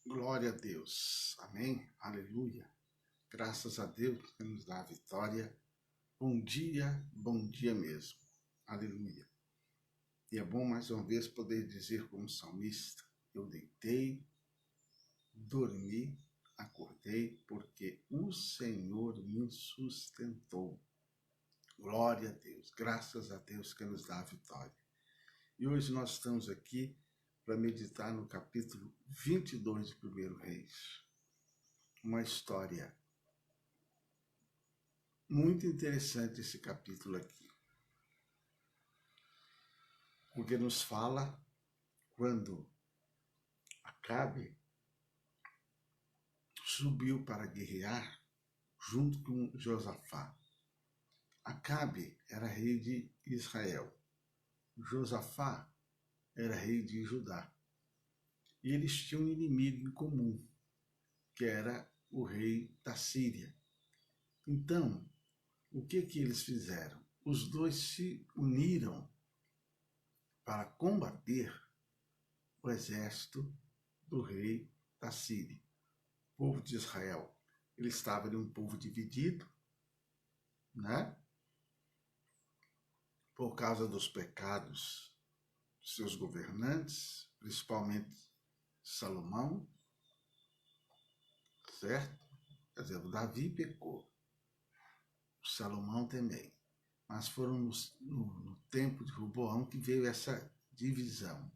Glória a Deus. Amém. Aleluia. Graças a Deus que nos dá a vitória. Bom dia mesmo. Aleluia. E é bom mais uma vez poder dizer como salmista, eu deitei, dormi, acordei, porque o Senhor me sustentou. Glória a Deus. Graças a Deus que nos dá a vitória. E hoje nós estamos aqui para meditar no capítulo 22 de 1 Reis. Uma história muito interessante esse capítulo aqui. Porque nos fala quando Acabe subiu para guerrear junto com Josafá. Acabe era rei de Israel. Josafá era rei de Judá. E eles tinham um inimigo em comum, que era o rei da Síria. Então, o que eles fizeram? Os dois se uniram para combater o exército do rei da Síria. O povo de Israel, ele estava ali um povo dividido, né? Por causa dos pecados de seus governantes, principalmente Salomão, certo? Quer dizer, o Davi pecou, o Salomão também. Mas foram no tempo de Roboão que veio essa divisão.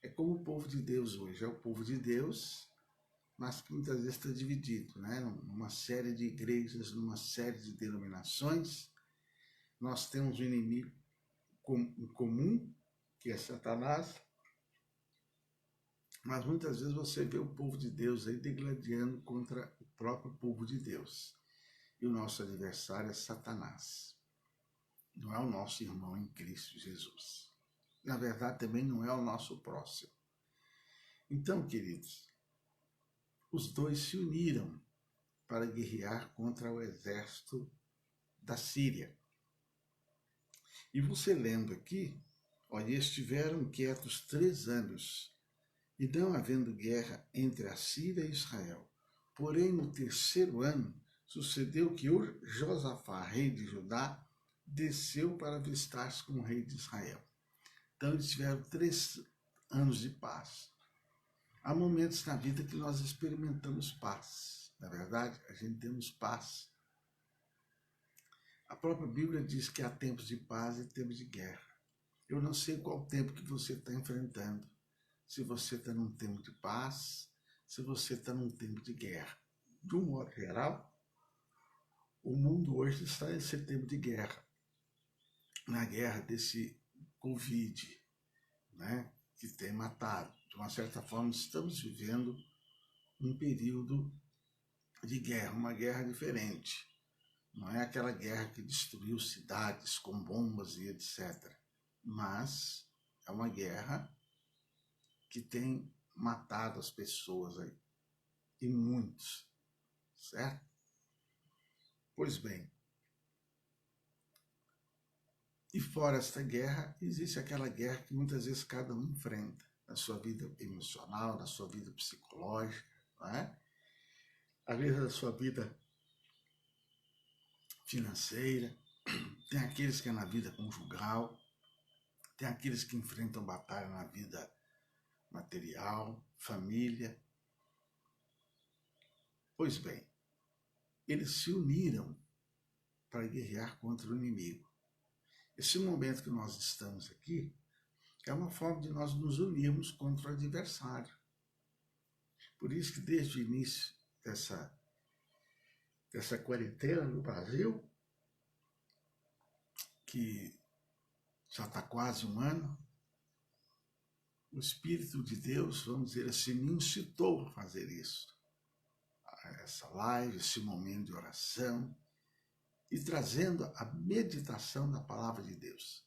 É como o povo de Deus hoje, é o povo de Deus, mas que muitas vezes está dividido, né? Numa série de igrejas, numa série de denominações, nós temos um inimigo em comum, que é Satanás, mas muitas vezes você vê o povo de Deus aí degladiando contra o próprio povo de Deus. E o nosso adversário é Satanás. Não é o nosso irmão em Cristo Jesus. Na verdade, também não é o nosso próximo. Então, queridos, os dois se uniram para guerrear contra o exército da Síria. E você lendo aqui, olha, estiveram quietos 3 anos, e não havendo guerra entre a Síria e Israel. Porém, no 3º ano, sucedeu que o Josafá, rei de Judá, desceu para avistar-se com o rei de Israel. Então, eles tiveram 3 anos de paz. Há momentos na vida que nós experimentamos paz. Na verdade, a gente temos paz. A própria Bíblia diz que há tempos de paz e tempos de guerra. Eu não sei qual tempo que você está enfrentando. Se você está num tempo de paz, se você está num tempo de guerra. De um modo geral, o mundo hoje está nesse tempo de guerra. Na guerra desse Covid, né, que tem matado. De uma certa forma, estamos vivendo um período de guerra, uma guerra diferente. Não é aquela guerra que destruiu cidades com bombas e etc. Mas é uma guerra que tem matado as pessoas aí. E muitos, certo? Pois bem, e fora esta guerra, existe aquela guerra que muitas vezes cada um enfrenta na sua vida emocional, na sua vida psicológica, não é? Às vezes na sua vida financeira, tem aqueles que é na vida conjugal, tem aqueles que enfrentam batalha na vida material, família. Pois bem, eles se uniram para guerrear contra o inimigo. Esse momento que nós estamos aqui é uma forma de nós nos unirmos contra o adversário. Por isso que desde o início dessa quarentena no Brasil, que já está quase um ano, o Espírito de Deus, vamos dizer assim, me incitou a fazer isso. Essa live, esse momento de oração, e trazendo a meditação da palavra de Deus,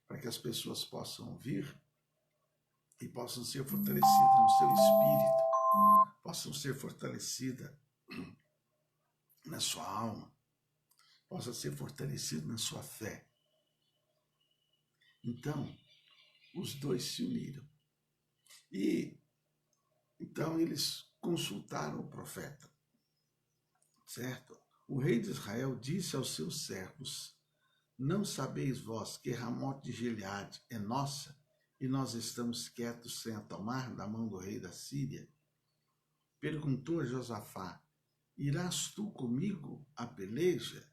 para que as pessoas possam ouvir e possam ser fortalecidas no seu espírito, possam ser fortalecidas na sua alma, possam ser fortalecidas na sua fé. Então, os dois se uniram. E Então eles consultaram o profeta, certo? O rei de Israel disse aos seus servos: não sabeis vós que Ramote de Gileade é nossa, e nós estamos quietos sem a tomar da mão do rei da Síria? Perguntou a Josafá: irás tu comigo à peleja?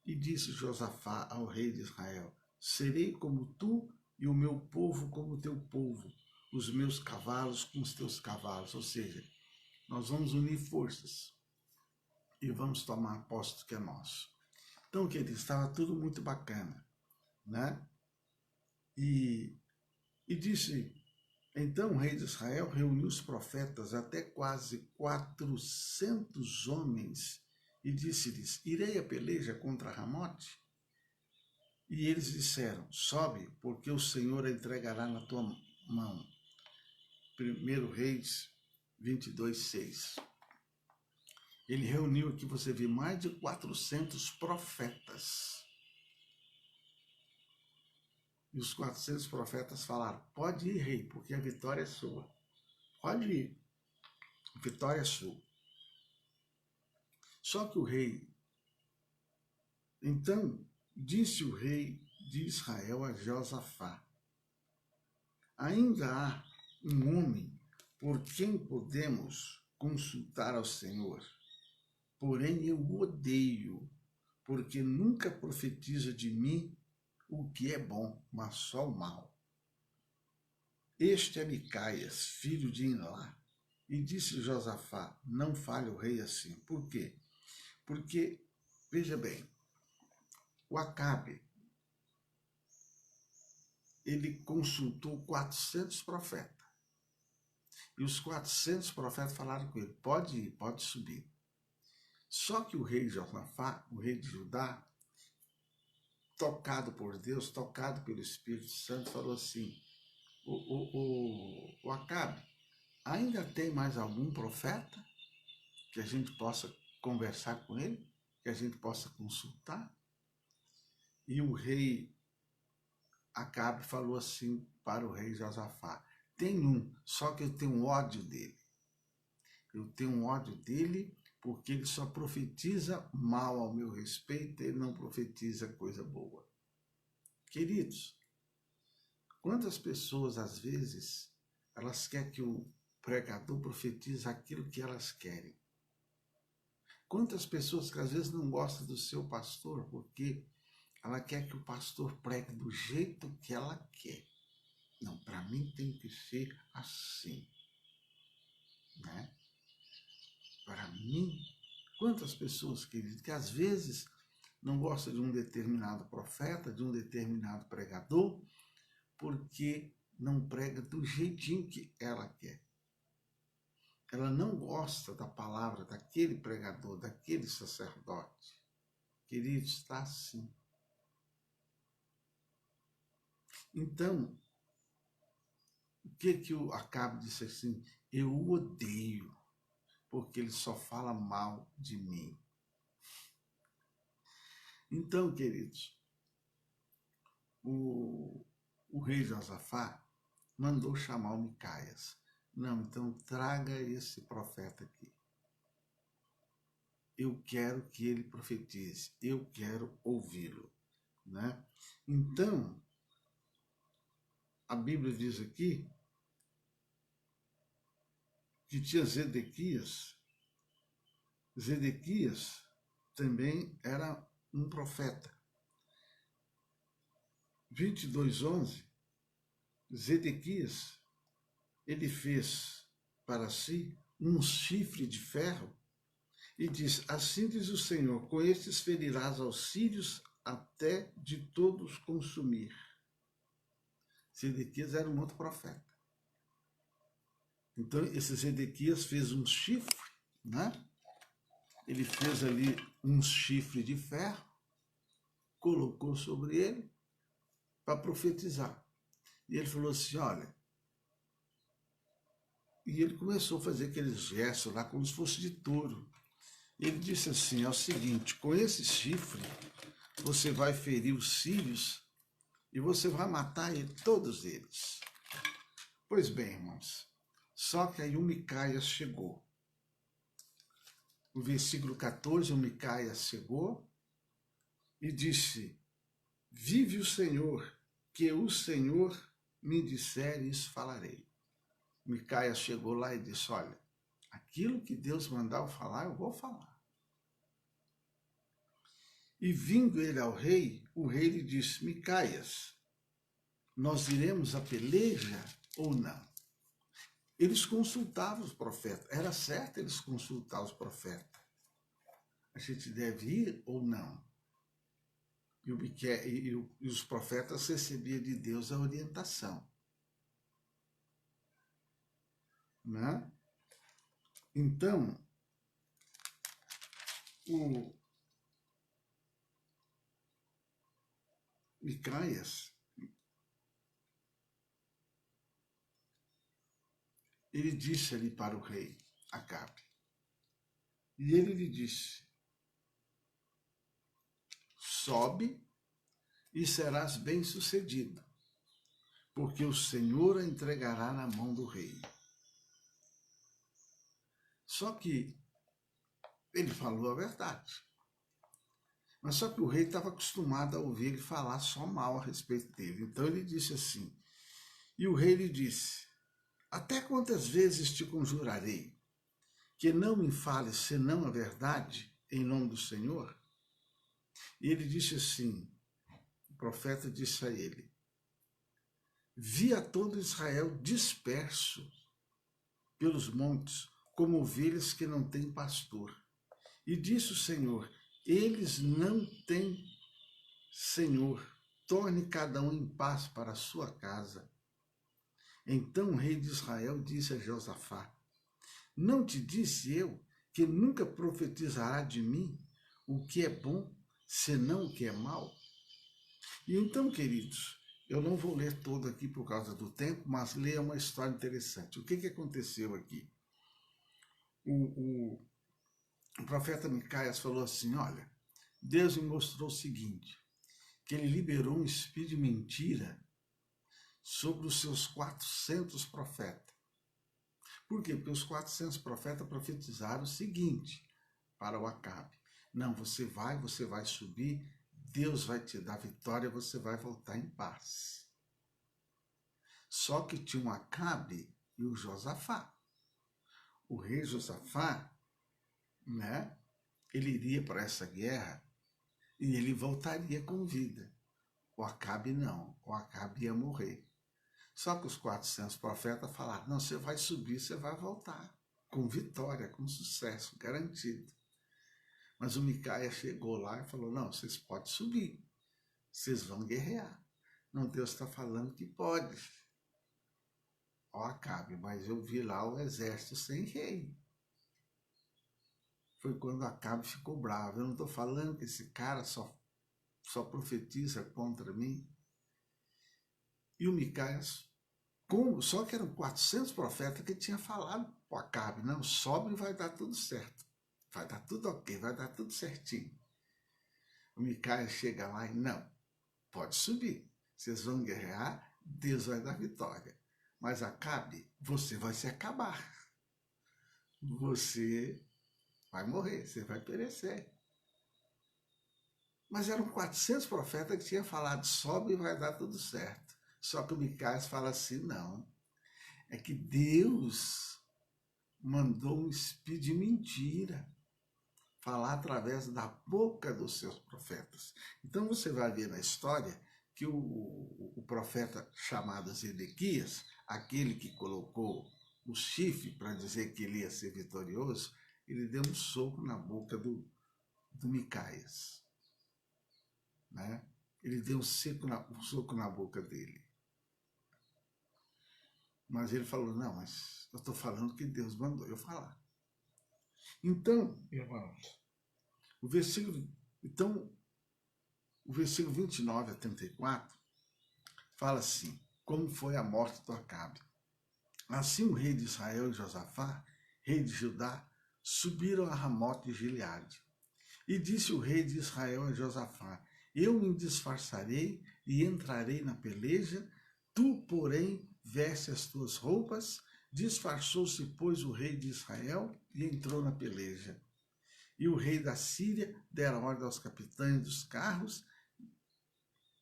E disse Josafá ao rei de Israel: serei como tu, e o meu povo como o teu povo, os meus cavalos com os teus cavalos. Ou seja, nós vamos unir forças e vamos tomar posto que é nosso. Então, querido, estava tudo muito bacana, né? E disse, então o rei de Israel reuniu os profetas, até quase 400 homens, e disse-lhes: irei a peleja contra Ramote? E eles disseram: sobe, porque o Senhor a entregará na tua mão. 1 Reis 22:6. Ele reuniu aqui, você vê, mais de 400 profetas. E os 400 profetas falaram: pode ir, rei, porque a vitória é sua. Pode ir, a vitória é sua. Só que o rei, então, disse o rei de Israel a Josafá: ainda há um homem por quem podemos consultar ao Senhor, porém eu o odeio, porque nunca profetiza de mim o que é bom, mas só o mal. Este é Micaias, filho de Inlá. E disse Josafá: não fale o rei assim. Por quê? Porque, veja bem, o Acabe, ele consultou 400 profetas. E os 400 profetas falaram com ele: pode ir, pode subir. Só que o rei Josafá, o rei de Judá, tocado por Deus, tocado pelo Espírito Santo, falou assim: o Acabe, ainda tem mais algum profeta que a gente possa conversar com ele, que a gente possa consultar? E o rei Acabe falou assim para o rei Josafá: tem um, só que eu tenho ódio dele. Eu tenho ódio dele porque ele só profetiza mal ao meu respeito, ele não profetiza coisa boa. Queridos, quantas pessoas, às vezes, elas querem que o pregador profetize aquilo que elas querem? Quantas pessoas que às vezes não gostam do seu pastor porque ela quer que o pastor pregue do jeito que ela quer. Não, para mim tem que ser assim, né? Para mim, quantas pessoas, querido, que às vezes não gostam de um determinado profeta, de um determinado pregador, porque não prega do jeitinho que ela quer. Ela não gosta da palavra daquele pregador, daquele sacerdote. Querido, está assim. Então, o que o Acabe disse assim? Eu o odeio, porque ele só fala mal de mim. Então, queridos, o rei Josafá mandou chamar o Micaias. Não, então traga esse profeta aqui. Eu quero que ele profetize, eu quero ouvi-lo, né? Então, a Bíblia diz aqui que tinha Zedequias. Zedequias também era um profeta. 22:11, Zedequias, ele fez para si um chifre de ferro e diz: assim diz o Senhor, com estes ferirás aos sírios até de todos consumir. Zedequias era um outro profeta. Então, esse Zedequias fez um chifre, né? Ele fez ali um chifre de ferro, colocou sobre ele para profetizar. E ele falou assim: olha. E ele começou a fazer aqueles gestos lá como se fosse de touro. Ele disse assim: é o seguinte, com esse chifre você vai ferir os sírios e você vai matar todos eles. Pois bem, irmãos, Só que aí o Micaias chegou. No versículo 14, o Micaias chegou e disse: vive o Senhor, que o Senhor me disser, isso falarei. Micaias chegou lá e disse: olha, aquilo que Deus mandar eu falar, eu vou falar. E vindo ele ao rei, o rei lhe disse: Micaias, nós iremos à peleja ou não? Eles consultavam os profetas. Era certo eles consultar os profetas. A gente deve ir ou não? E os profetas recebiam de Deus a orientação. Né? Então, o Micaias, ele disse ali para o rei Acabe. E ele lhe disse: sobe e serás bem-sucedido, porque o Senhor a entregará na mão do rei. Só que ele falou a verdade. Mas só que o rei estava acostumado a ouvir ele falar só mal a respeito dele. Então ele disse assim, e o rei lhe disse: até quantas vezes te conjurarei que não me fales senão a verdade em nome do Senhor? E ele disse assim, o profeta disse a ele: vi a todo Israel disperso pelos montes, como ovelhas que não têm pastor. E disse o Senhor: eles não têm Senhor, torne cada um em paz para a sua casa. Então o rei de Israel disse a Josafá: não te disse eu que nunca profetizará de mim o que é bom, senão o que é mal? E então, queridos, eu não vou ler todo aqui por causa do tempo, mas leia uma história interessante. O que aconteceu aqui? O profeta Micaias falou assim: olha, Deus me mostrou o seguinte, que ele liberou um espírito de mentira sobre os seus 400 profetas. Por quê? Porque os 400 profetas profetizaram o seguinte para o Acabe: não, você vai subir, Deus vai te dar vitória, você vai voltar em paz. Só que tinha um Acabe e o Josafá. O rei Josafá, né, ele iria para essa guerra e ele voltaria com vida. O Acabe não, o Acabe ia morrer. Só que os 400 profetas falaram: não, você vai subir, você vai voltar, com vitória, com sucesso, garantido. Mas o Micaias chegou lá e falou: não, vocês podem subir, vocês vão guerrear. Não, Deus está falando que pode. Ó, Acabe, mas eu vi lá o exército sem rei. Foi quando Acabe ficou bravo. Eu não estou falando que esse cara só profetiza contra mim. E o Micaias, só que eram 400 profetas que tinham falado para Acabe: não, sobe e vai dar tudo certo. Vai dar tudo ok, vai dar tudo certinho. O Micaias chega lá e: não, pode subir. Vocês vão guerrear, Deus vai dar vitória. Mas Acabe, você vai se acabar. Você vai morrer, você vai perecer. Mas eram 400 profetas que tinham falado: sobe e vai dar tudo certo. Só que o Micaias fala assim: não, é que Deus mandou um espírito de mentira falar através da boca dos seus profetas. Então você vai ver na história que o profeta chamado Zedequias, aquele que colocou o chifre para dizer que ele ia ser vitorioso, ele deu um soco na boca do Micaias. Né? Ele deu um soco na boca dele. Mas ele falou: não, mas eu estou falando que Deus mandou eu falar. Então, irmãos, o versículo 29 a 34 fala assim: como foi a morte do Acabe. Assim o rei de Israel e Josafá, rei de Judá, subiram a Ramote de Gileade. E disse o rei de Israel a Josafá: eu me disfarçarei e entrarei na peleja, tu, porém, veste as tuas roupas, Disfarçou-se, pois, o rei de Israel e entrou na peleja. E o rei da Síria dera ordem aos capitães dos carros,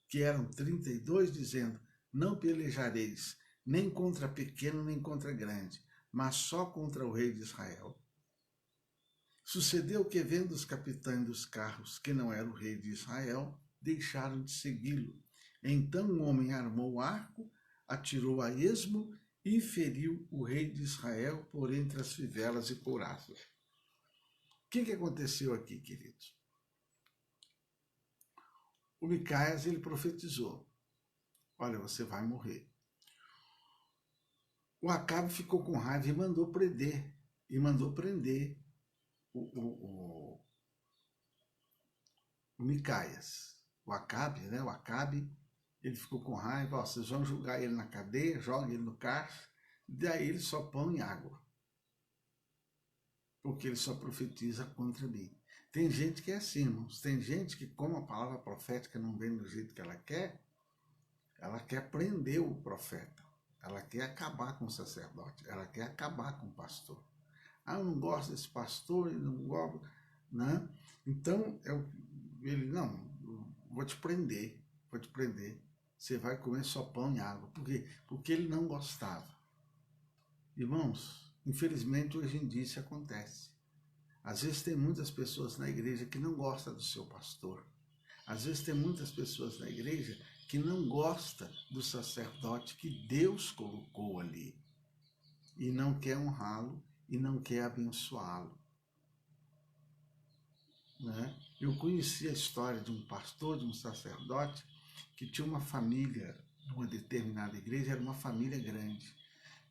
que eram 32, dizendo: não pelejareis, nem contra pequeno, nem contra grande, mas só contra o rei de Israel. Sucedeu que, vendo os capitães dos carros que não era o rei de Israel, deixaram de segui-lo. Então o homem armou o arco, atirou a esmo e feriu o rei de Israel por entre as fivelas e couraças. O que aconteceu aqui, queridos? O Micaias, ele profetizou: olha, você vai morrer. O Acabe ficou com raiva e mandou prender. O Micaias. O Acabe, né? O Acabe, ele ficou com raiva: ó, vocês vão jogar ele na cadeia, joguem ele no cárcere, daí ele só pão e água. Porque ele só profetiza contra mim. Tem gente que é assim, irmãos. Tem gente que, como a palavra profética não vem do jeito que ela quer prender o profeta. Ela quer acabar com o sacerdote. Ela quer acabar com o pastor. Ah, eu não gosto desse pastor, eu não gosto, né? Então, ele, não, vou te prender. Você vai comer só pão e água. Por quê? Porque ele não gostava. Irmãos, infelizmente hoje em dia isso acontece. Às vezes tem muitas pessoas na igreja que não gostam do seu pastor. Às vezes tem muitas pessoas na igreja que não gostam do sacerdote que Deus colocou ali. E não quer honrá-lo e não quer abençoá-lo. Né? Eu conheci a história de um pastor, de um sacerdote, que tinha uma família, numa determinada igreja, era uma família grande.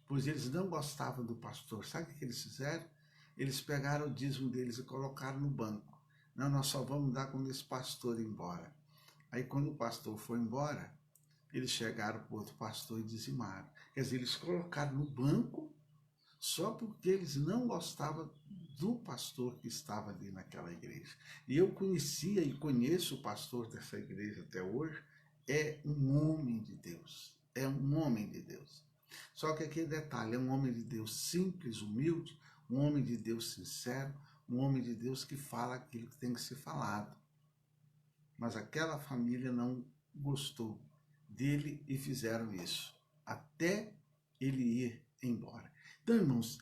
Pois eles não gostavam do pastor. Sabe o que eles fizeram? Eles pegaram o dízimo deles e colocaram no banco. Não, nós só vamos dar quando esse pastor ir embora. Aí quando o pastor foi embora, eles chegaram para o outro pastor e dizimaram. Quer dizer, eles colocaram no banco só porque eles não gostavam do pastor que estava ali naquela igreja. E eu conhecia e conheço o pastor dessa igreja até hoje. É um homem de Deus. É um homem de Deus. Só que aqui detalhe, é um homem de Deus simples, humilde, um homem de Deus sincero, um homem de Deus que fala aquilo que tem que ser falado. Mas aquela família não gostou dele e fizeram isso, até ele ir embora. Então, irmãos,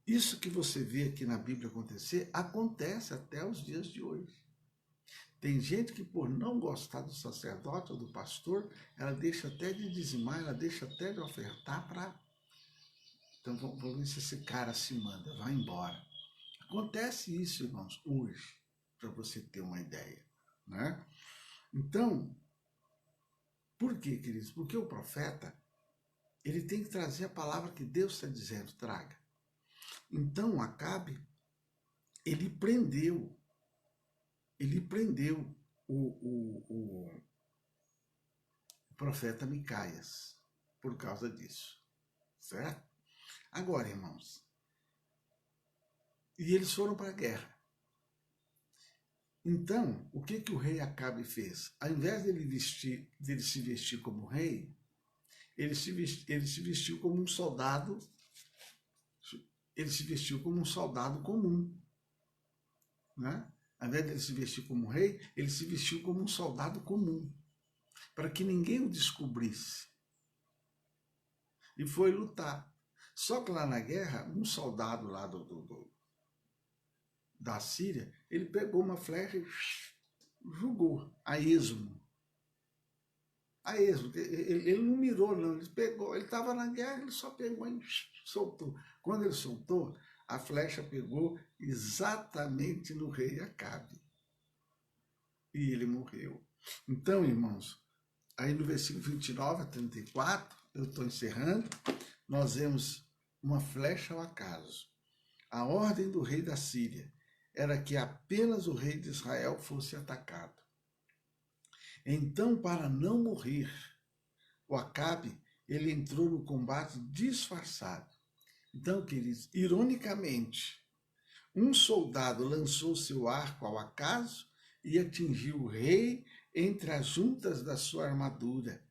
isso que você vê aqui na Bíblia acontecer, acontece até os dias de hoje. Tem gente que, por não gostar do sacerdote ou do pastor, ela deixa até de dizimar, ela deixa até de ofertar para... Então, vamos ver se esse cara se manda, vai embora. Acontece isso, irmãos, hoje, para você ter uma ideia, né? Então, por quê, queridos? Porque o profeta, ele tem que trazer a palavra que Deus está dizendo, traga. Então, Acabe, ele prendeu o profeta Micaias por causa disso, certo? Agora, irmãos, e eles foram para a guerra. Então, o que o rei Acabe fez? Ao invés dele se vestir como rei, ele se vestiu como um soldado. Ele se vestiu como um soldado comum, né? Ao invés de ele se vestir como rei, ele se vestiu como um soldado comum, para que ninguém o descobrisse. E foi lutar. Só que lá na guerra, um soldado lá da Síria, ele pegou uma flecha e jogou a esmo. A esmo. Ele não mirou, não. Ele pegou. Ele estava na guerra, ele só pegou e soltou. Quando ele soltou, a flecha pegou exatamente no rei Acabe. E ele morreu. Então, irmãos, aí no versículo 29 a 34, eu estou encerrando, nós vemos uma flecha ao acaso. A ordem do rei da Síria era que apenas o rei de Israel fosse atacado. Então, para não morrer, o Acabe, ele entrou no combate disfarçado. Então, queridos, ironicamente, um soldado lançou seu arco ao acaso e atingiu o rei entre as juntas da sua armadura.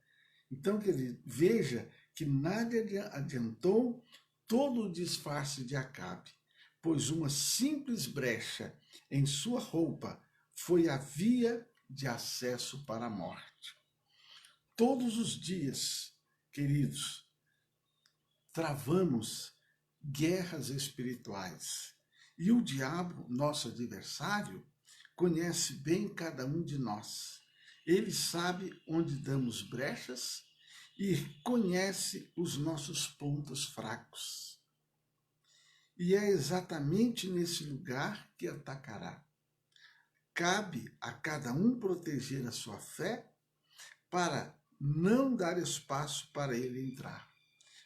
Então, queridos, veja que nada adiantou todo o disfarce de Acabe, pois uma simples brecha em sua roupa foi a via de acesso para a morte. Todos os dias, queridos, travamos guerras espirituais. E o diabo, nosso adversário, conhece bem cada um de nós. Ele sabe onde damos brechas e conhece os nossos pontos fracos. E é exatamente nesse lugar que atacará. Cabe a cada um proteger a sua fé para não dar espaço para ele entrar.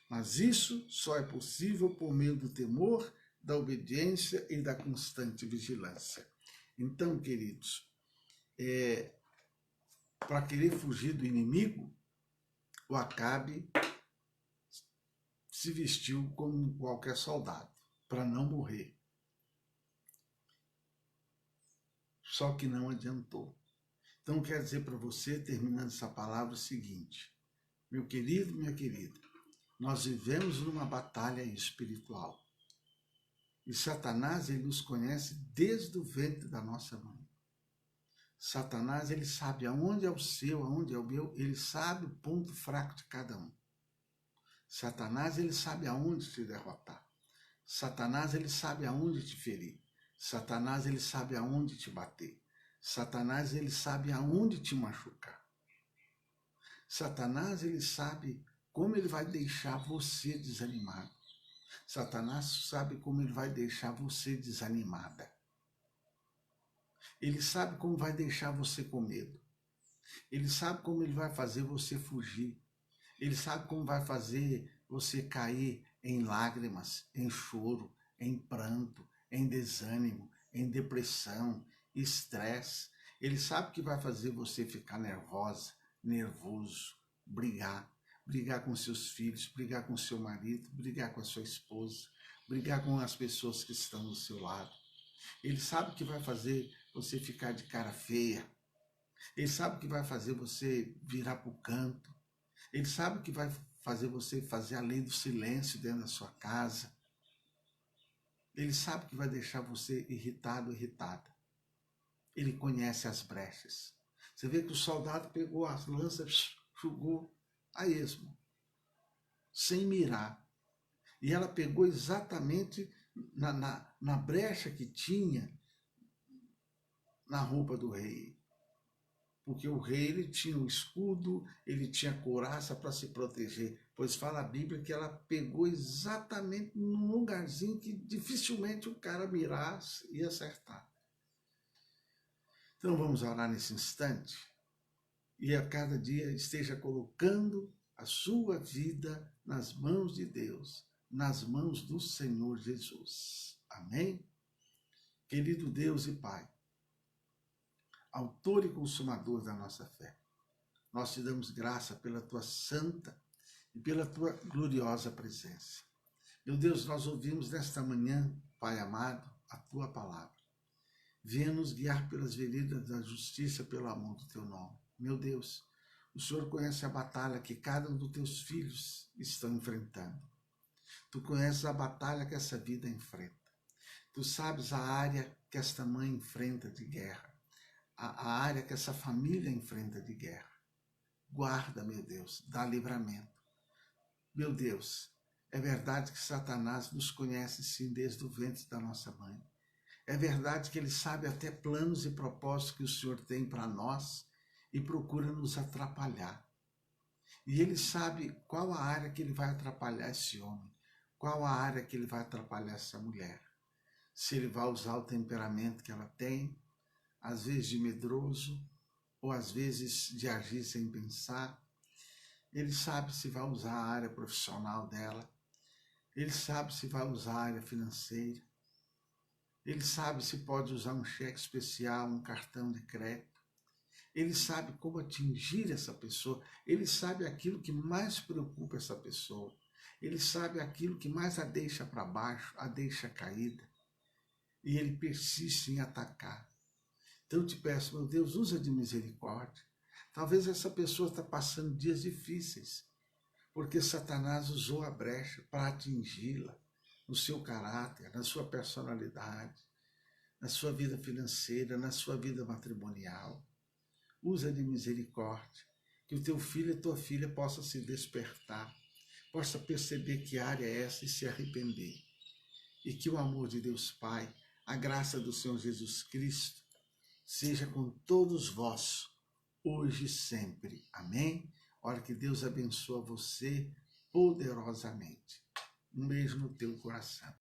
Mas isso só é possível por meio do temor, da obediência e da constante vigilância. Então, queridos, para querer fugir do inimigo, o Acabe se vestiu como qualquer soldado, para não morrer. Só que não adiantou. Então, quero dizer para você, terminando essa palavra, o seguinte: meu querido, minha querida, nós vivemos numa batalha espiritual. E Satanás, ele nos conhece desde o ventre da nossa mãe. Satanás, ele sabe aonde é o seu, aonde é o meu, ele sabe o ponto fraco de cada um. Satanás, ele sabe aonde te derrotar. Satanás, ele sabe aonde te ferir. Satanás, ele sabe aonde te bater. Satanás, ele sabe aonde te machucar. Satanás, ele sabe como ele vai deixar você desanimado. Satanás sabe como ele vai deixar você desanimada. Ele sabe como vai deixar você com medo. Ele sabe como ele vai fazer você fugir. Ele sabe como vai fazer você cair em lágrimas, em choro, em pranto, em desânimo, em depressão, estresse. Ele sabe que vai fazer você ficar nervosa, nervoso, brigar com seus filhos, brigar com seu marido, brigar com a sua esposa, brigar com as pessoas que estão do seu lado. Ele sabe que vai fazer você ficar de cara feia. Ele sabe que vai fazer você virar para o canto. Ele sabe que vai fazer você fazer a lei do silêncio dentro da sua casa. Ele sabe que vai deixar você irritado, irritada. Ele conhece as brechas. Você vê que o soldado pegou as lanças, jogou a esmo, sem mirar. E ela pegou exatamente na brecha que tinha na roupa do rei. Porque o rei, ele tinha o escudo, ele tinha couraça para se proteger. Pois fala a Bíblia que ela pegou exatamente num lugarzinho que dificilmente o cara mirasse e acertar. Então vamos orar nesse instante e a cada dia esteja colocando a sua vida nas mãos de Deus, nas mãos do Senhor Jesus. Amém? Querido Deus e Pai, autor e consumador da nossa fé, nós te damos graça pela tua santa e pela tua gloriosa presença. Meu Deus, nós ouvimos nesta manhã, Pai amado, a tua palavra. Venha nos guiar pelas veredas da justiça pelo amor do teu nome. Meu Deus, o Senhor conhece a batalha que cada um dos teus filhos estão enfrentando. Tu conheces a batalha que essa vida enfrenta. Tu sabes a área que esta mãe enfrenta de guerra, a área que essa família enfrenta de guerra. Guarda, meu Deus, dá livramento. Meu Deus, é verdade que Satanás nos conhece sim desde o ventre da nossa mãe. É verdade que ele sabe até planos e propósitos que o Senhor tem para nós e procura nos atrapalhar. E ele sabe qual a área que ele vai atrapalhar esse homem, qual a área que ele vai atrapalhar essa mulher. Se ele vai usar o temperamento que ela tem, às vezes de medroso, ou às vezes de agir sem pensar. Ele sabe se vai usar a área profissional dela, ele sabe se vai usar a área financeira, ele sabe se pode usar um cheque especial, um cartão de crédito, ele sabe como atingir essa pessoa, ele sabe aquilo que mais preocupa essa pessoa, ele sabe aquilo que mais a deixa para baixo, a deixa caída, e ele persiste em atacar. Então eu te peço, meu Deus, usa de misericórdia. Talvez essa pessoa está passando dias difíceis, porque Satanás usou a brecha para atingi-la no seu caráter, na sua personalidade, na sua vida financeira, na sua vida matrimonial. Usa de misericórdia, que o teu filho e tua filha possam se despertar, possa perceber que área é essa e se arrepender. E que o amor de Deus Pai, a graça do Senhor Jesus Cristo, seja com todos vós, hoje e sempre. Amém? Ora, que Deus abençoe você poderosamente. Um beijo no teu coração.